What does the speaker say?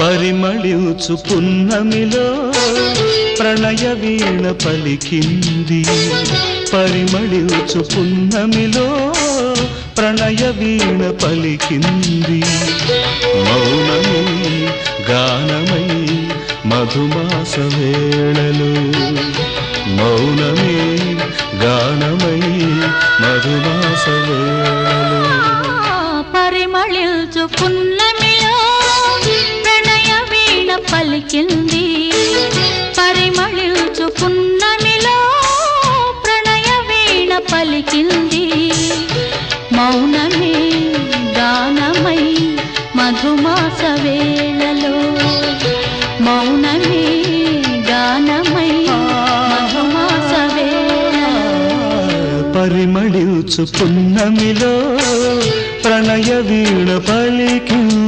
పరిమళించు పున్నమిలో ప్రణయ వీణ పలికింది పరిమళించు పున్నమిలో ప్రణయ వీణ పలికింది మౌనమే గానమై మధుమాస వేళలో మౌనమే గానమై మధుమాస వేళలో పరిమళించు పున్నమిలో ప్రణయ వీణ పలికింది పరిమళించు పున్నమిలో ప్రణయ వీణ పలికింది మౌనమే గానమై మధుమాస వేళలో మౌనమే గానమై మధుమాస వేళలో పరిమళించు పున్నమిలో ప్రణయ వీణ పలికింది